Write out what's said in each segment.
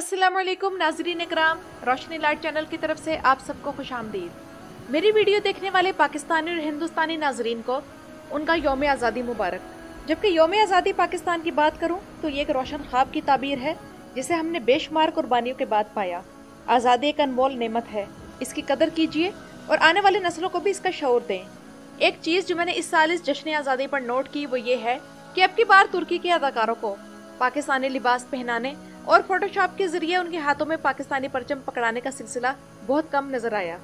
अस्सलामुअलैकुम नाज़रीन इकराम, रोशनी light channel की तरफ से आप सबको खुश आमदीद। मेरी वीडियो देखने वाले पाकिस्तानी और हिंदुस्तानी नाजरीन को उनका यौम आज़ादी मुबारक। जबकि यौम आज़ादी पाकिस्तान की बात करूं तो ये एक रोशन ख्वाब की ताबीर है जिसे हमने बेशुमार कुर्बानियों के बाद पाया। आज़ादी एक अनमोल नेमत है, इसकी कदर कीजिए और आने वाली नस्लों को भी इसका शऊर दें। एक चीज़ जो मैंने इस साल इस जश्न आज़ादी पर नोट की वो ये है कि अब की बार तुर्की के अदाकारों को पाकिस्तानी लिबास पहनाने और फोटोशॉप के जरिए उनके हाथों में पाकिस्तानी परचम पकड़ाने का सिलसिला बहुत कम नजर आया।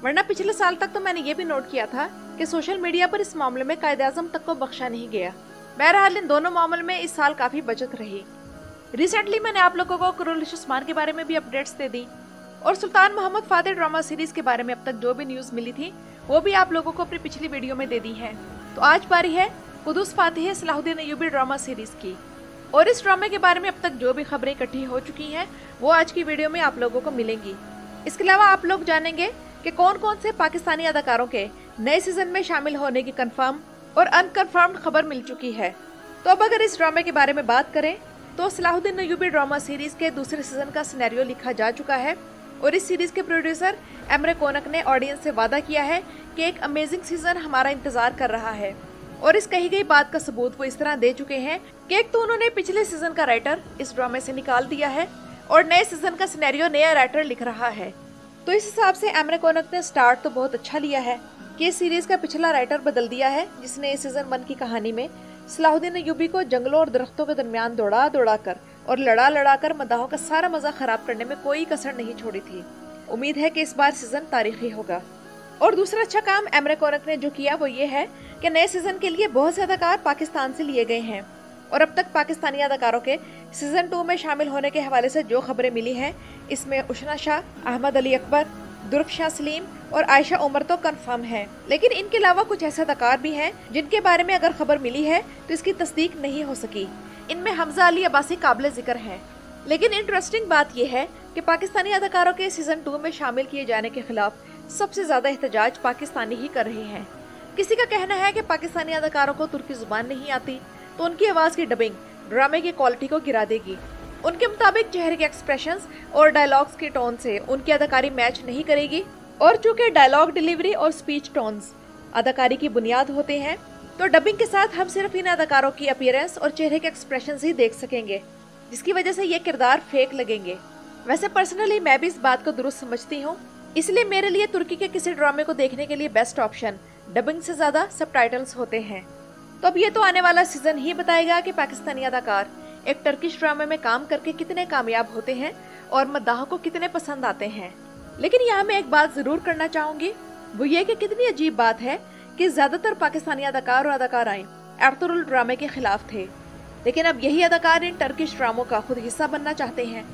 वरना पिछले साल तक तो मैंने ये भी नोट किया था कि सोशल मीडिया पर इस मामले में कायद-ए-आज़म तक को बख्शा नहीं गया। बहरहाल इन दोनों मामलों में इस साल काफी बचत रही। रिसेंटली मैंने आप लोगों को कुरैश उस्मान के बारे में भी अपडेट्स दे दी और सुल्तान मोहम्मद फातेह ड्रामा सीरीज के बारे में अब तक जो भी न्यूज मिली थी वो भी आप लोगों को अपनी पिछली वीडियो में दे दी है। तो आज बारी है कुदुस Fateh Salahuddin Ayyubi drama series की, और इस ड्रामे के बारे में अब तक जो भी खबरें इकट्ठी हो चुकी हैं वो आज की वीडियो में आप लोगों को मिलेंगी। इसके अलावा आप लोग जानेंगे कि कौन कौन से पाकिस्तानी अदाकारों के नए सीजन में शामिल होने की कंफर्म और अनकंफर्म्ड खबर मिल चुकी है। तो अब अगर इस ड्रामे के बारे में बात करें तो सलाहुद्दीन अय्यूबी ड्रामा सीरीज के दूसरे सीजन का सिनेरियो लिखा जा चुका है और इस सीरीज के प्रोड्यूसर एमरे कोनक ने ऑडियंस से वादा किया है कि एक अमेजिंग सीजन हमारा इंतजार कर रहा है। और इस कही गई बात का सबूत वो इस तरह दे चुके हैं कि एक तो उन्होंने पिछले सीजन का राइटर इस ड्रामे से निकाल दिया है और नए सीजन का सिनेरियो नया राइटर लिख रहा है। तो इस हिसाब से एमरे कोनक ने स्टार्ट तो बहुत अच्छा लिया है कि इस सीरीज का पिछला राइटर बदल दिया है जिसने इस सीजन 1 की कहानी में सलाहुद्दीन अय्यूबी को जंगलों और दरख्तों के दरमियान दौड़ा कर और लड़ा कर मदाहों का सारा मजा खराब करने में कोई कसर नहीं छोड़ी थी। उम्मीद है कि इस बार सीजन तारीखी होगा। और दूसरा अच्छा काम एमरे कोनक ने जो किया वो ये है कि नए सीजन के लिए बहुत से अदाकार पाकिस्तान से लिए गए हैं और अब तक पाकिस्तानी अदाकारों के सीजन 2 में शामिल होने के हवाले से जो खबरें मिली हैं इसमें उशना शाह, अहमद अली अकबर, दुर्फशाह सलीम और आयशा उमर तो कंफर्म है। लेकिन इनके अलावा कुछ ऐसे अदाकार भी हैं जिनके बारे में अगर खबर मिली है तो इसकी तस्दीक नहीं हो सकी। इनमें हमजा अली अब्बासी काबिल जिक्र है। लेकिन इंटरेस्टिंग बात यह है कि पाकिस्तानी अदाकारों के सीजन 2 में शामिल किए जाने के खिलाफ सबसे ज्यादा एहतजाज पाकिस्तानी ही कर रहे हैं। किसी का कहना है कि पाकिस्तानी अदाकारों को तुर्की जुबान नहीं आती तो उनकी आवाज की डबिंग ड्रामे की क्वालिटी को गिरा देगी। उनके मुताबिक चेहरे के एक्सप्रेशंस और डायलॉग्स की टोन से उनकी अदाकारी मैच नहीं करेगी और चूंकि डायलॉग डिलीवरी और स्पीच टोन्स अदाकारी की बुनियाद होते हैं तो डबिंग के साथ हम सिर्फ इन अदाकारों की अपीयरेंस और चेहरे के एक्सप्रेशंस ही देख सकेंगे, जिसकी वजह से ये किरदार फेक लगेंगे। वैसे पर्सनली मैं भी इस बात को दुरुस्त समझती हूँ, इसलिए मेरे लिए तुर्की के किसी ड्रामे को देखने के लिए बेस्ट ऑप्शन डबिंग से ज्यादा सबटाइटल्स होते हैं। तो अब ये तो आने वाला सीजन ही बताएगा कि पाकिस्तानी अदाकार एक टर्किश ड्रामे में काम करके कितने कामयाब होते हैं और मद्दाहों को कितने पसंद आते हैं। लेकिन यहाँ मैं एक बात जरूर करना चाहूंगी, वो ये कि कितनी अजीब बात है कि ज्यादातर पाकिस्तानी अदाकार और अदाकाराएं एर्तुगरुल ड्रामे के खिलाफ थे, लेकिन अब यही अदाकार इन टर्किश ड्रामों का खुद हिस्सा बनना चाहते हैं।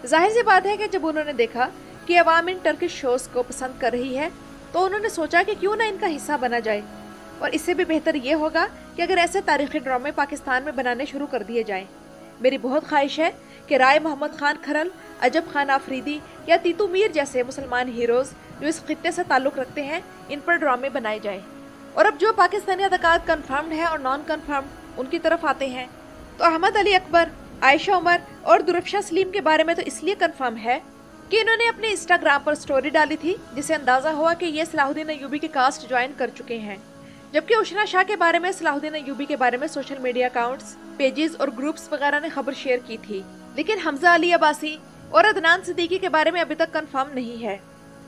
जाहिर सी बात है कि जब उन्होंने देखा कि अवाम इन टर्किश शोज को पसंद कर रही है तो उन्होंने सोचा कि क्यों ना इनका हिस्सा बना जाए। और इससे भी बेहतर ये होगा कि अगर ऐसे तारीखी ड्रामे पाकिस्तान में बनाने शुरू कर दिए जाएं। मेरी बहुत ख्वाहिश है कि राय मोहम्मद खान खरल, अजब खान आफरीदी या तीतू मीर जैसे मुसलमान हीरोज जो इस खित्ते से ताल्लुक रखते हैं इन पर ड्रामे बनाए जाएं। और अब जो पाकिस्तानी अदाकार कन्फर्म्ड है और नॉन कन्फर्म्ड उनकी तरफ आते हैं तो अहमद अली अकबर, आयशा उमर और दुर्फशाह सलीम के बारे में तो इसलिए कन्फर्म है कि इन्होंने अपने इंस्टाग्राम पर स्टोरी डाली थी जिससे अंदाजा हुआ कि ये सलाहुद्दीन अय्यूबी की कास्ट ज्वाइन कर चुके हैं। जबकि उशना शाह के बारे में, सलाहुद्दीन अय्यूबी के बारे में सोशल मीडिया अकाउंट्स, पेजेस और ग्रुप्स वगैरह ने खबर शेयर की थी। लेकिन हमजा अली अब्बासी और अदनान सिद्दीकी के बारे में अभी तक कंफर्म नहीं है।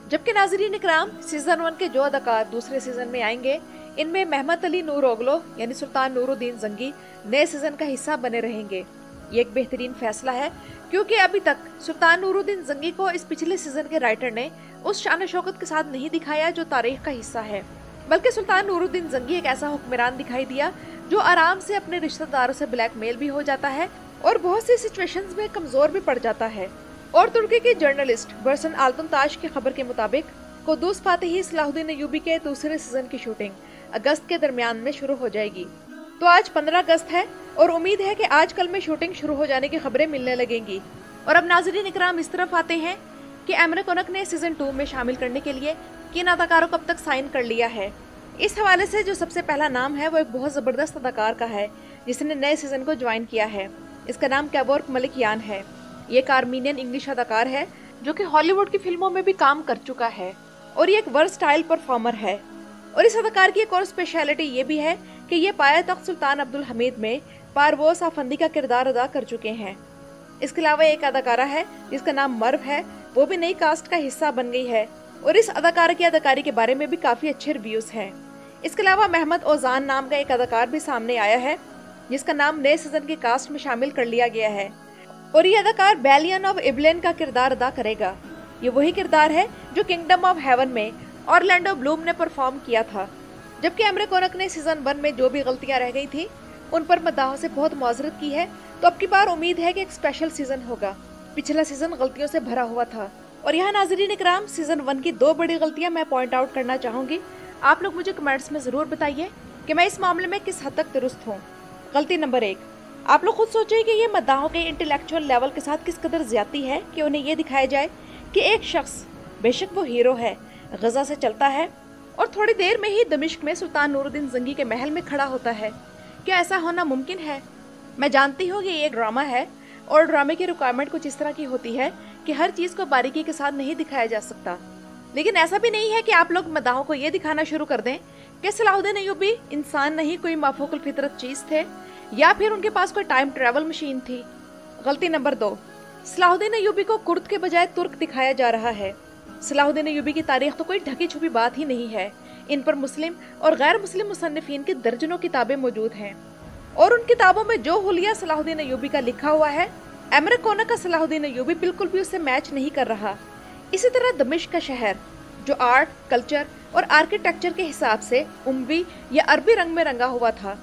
जबकि नाज़रीन इकराम, सीजन 1 के जो अदाकार दूसरे सीजन में आएंगे इनमें महमद अली नूर ओगलो यानी सुल्तान नूरुद्दीन जंगी नए सीजन का हिस्सा बने रहेंगे। ये एक बेहतरीन फैसला है क्योंकि अभी तक सुल्तान नूरुद्दीन जंगी को इस पिछले सीजन के राइटर ने उस शान शौकत के साथ नहीं दिखाया जो तारीख का हिस्सा है, बल्कि सुल्तान नूरुद्दीन जंगी एक ऐसा हुक्मरान दिखाई दिया जो आराम से अपने रिश्तेदारों से ब्लैकमेल भी हो जाता है और बहुत सी सिचुएशंस में कमजोर भी पड़ जाता है। और तुर्की की जर्नलिस्ट बरसन आल्तुनताश की खबर के मुताबिक कुदुस फातेह सलाहुद्दीन अय्यूबी के दूसरे सीजन की शूटिंग अगस्त के दरमियान में शुरू हो जाएगी। तो आज 15 अगस्त है और उम्मीद है कि आज कल में शूटिंग शुरू हो जाने की खबरें मिलने लगेंगी। और अब नाज़रीन इकराम इस तरफ आते हैं कि एमरे कोनक ने सीजन 2 में शामिल करने के लिए किन अदाकारों को अब तक साइन कर लिया है। इस हवाले से जो सबसे पहला नाम है वो एक बहुत जबरदस्त अदाकार का है जिसने नए सीजन को ज्वाइन किया है। इसका नाम कैबोर्क मलिक यान है। ये एक आर्मीनियन इंग्लिश अदाकार है जो कि हॉलीवुड की फिल्मों में भी काम कर चुका है और ये एक वर्सटाइल परफॉर्मर है। और इस अदाकार की एक और स्पेशलिटी ये भी है कि ये पाया तख्त सुल्तान अब्दुल हमीद में पारवोस आफंदी का किरदार अदा कर चुके हैं। इसके अलावा एक अदाकारा है जिसका नाम मर्व है, वो भी नई कास्ट का हिस्सा बन गई है और इस अदाकारा की अदाकारी के बारे में भी काफी अच्छे रिव्यूज हैं। इसके अलावा महमद ओजान नाम का एक अदाकार भी सामने आया है जिसका नाम नए सीजन की कास्ट में शामिल कर लिया गया है और ये अदाकार बैलियन ऑफ इब्लेन का किरदार अदा करेगा। ये वही किरदार है जो किंगडम ऑफ हेवन में ऑरलैंडो ब्लूम ने परफॉर्म किया था। जबकि एमरे कोनक ने सीजन 1 में जो भी गलतियां रह गई थी उन पर मद्दाहों से बहुत माजरत की है, तो अब की बार उम्मीद है कि एक स्पेशल सीजन होगा। पिछला सीजन गलतियों से भरा हुआ था और यहाँ नाज़रीन इकराम सीजन 1 की 2 बड़ी गलतियां मैं पॉइंट आउट करना चाहूंगी। आप लोग मुझे कमेंट्स में जरूर बताइए कि मैं इस मामले में किस हद तक दुरुस्त हूँ। गलती नंबर 1, आप लोग खुद सोचिए कि ये मद्दाहों के इंटेलेक्चुअल लेवल के साथ किस कदर ज्यादती है कि उन्हें ये दिखाया जाए कि एक शख्स, बेशक वो हीरो है, गजा से चलता है और थोड़ी देर में ही दमिश्क में सुल्तान नूरुद्दीन जंगी के महल में खड़ा होता है। क्या ऐसा होना मुमकिन है? मैं जानती हूँ कि ये ड्रामा है और ड्रामे की रिक्वायरमेंट कुछ इस तरह की होती है कि हर चीज को बारीकी के साथ नहीं दिखाया जा सकता, लेकिन ऐसा भी नहीं है कि आप लोग मद्दाहों को ये दिखाना शुरू कर दें कि सलाहुद्दीन अय्यूबी इंसान नहीं, कोई माफूकुल फितरत चीज थे या फिर उनके पास कोई टाइम ट्रेवल मशीन थी। गलती नंबर 2, सलाहुद्दीन अय्यूबी को कुर्द के बजाय तुर्क दिखाया जा रहा है। सलाहुद्दीन अय्यूबी की तारीख तो कोई ढकी छुपी बात ही नहीं है। इन पर मुस्लिम और गैर मुस्लिम मुसन्निफीन की दर्जनों किताबें मौजूद हैं और उन किताबों में जो हुलिया सलाहुद्दीन अय्यूबी का लिखा हुआ है, एमरे कोनक का सलाहुद्दीन अय्यूबी बिल्कुल भी उससे मैच नहीं कर रहा। इसी तरह दमिश्क का शहर जो आर्ट, कल्चर और आर्किटेक्चर के हिसाब से उम्वी या अरबी रंग में रंगा हुआ था,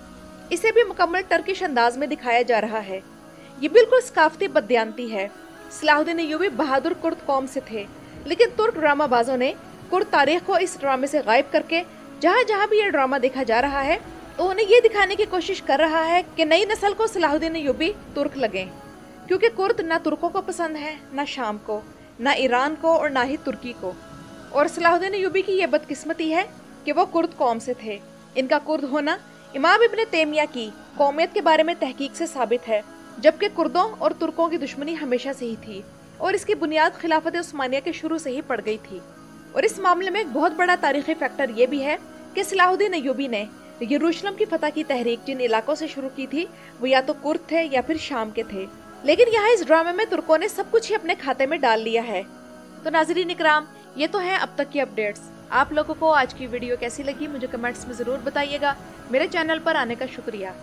इसे भी मुकम्मल टर्किश अंदाज में दिखाया जा रहा है। ये बिल्कुल सकाफती बदयांती है। सलाहुद्दीन अय्यूबी बहादुर कुर्द कौम से थे, लेकिन तुर्क ड्रामा बाजों ने कुर्द तारीख को इस ड्रामे से गायब करके जहाँ जहाँ भी ये ड्रामा देखा जा रहा है तो उन्हें ये दिखाने की कोशिश कर रहा है कि नई नस्ल को सलाहुद्दीन अय्यूबी तुर्क लगे, क्योंकि कुर्द ना तुर्कों को पसंद है, ना शाम को, ना ईरान को और ना ही तुर्की को। और सलाहुद्दीन अय्यूबी की ये बदकिस्मती है कि वो कुर्द कौम से थे। इनका कुर्द होना इमाम इब्न तैमिया की कौमियत के बारे में तहकीक से साबित है, जबकि कुर्दों और तुर्कों की दुश्मनी हमेशा से ही थी और इसकी बुनियाद खिलाफत उस्मानिया के शुरू से ही पड़ गई थी। और इस मामले में एक बहुत बड़ा तारीखी फैक्टर ये भी है कि सलाहुद्दीन अय्यूबी ने यरूशलेम की फतह की तहरीक जिन इलाकों से शुरू की थी वो या तो कुर्द थे या फिर शाम के थे, लेकिन यहाँ इस ड्रामे में तुर्कों ने सब कुछ ही अपने खाते में डाल लिया है। तो नाज़रीन इकराम, ये तो है अब तक की अपडेट्स। आप लोगों को आज की वीडियो कैसी लगी मुझे कमेंट्स में जरूर बताइएगा। मेरे चैनल पर आने का शुक्रिया।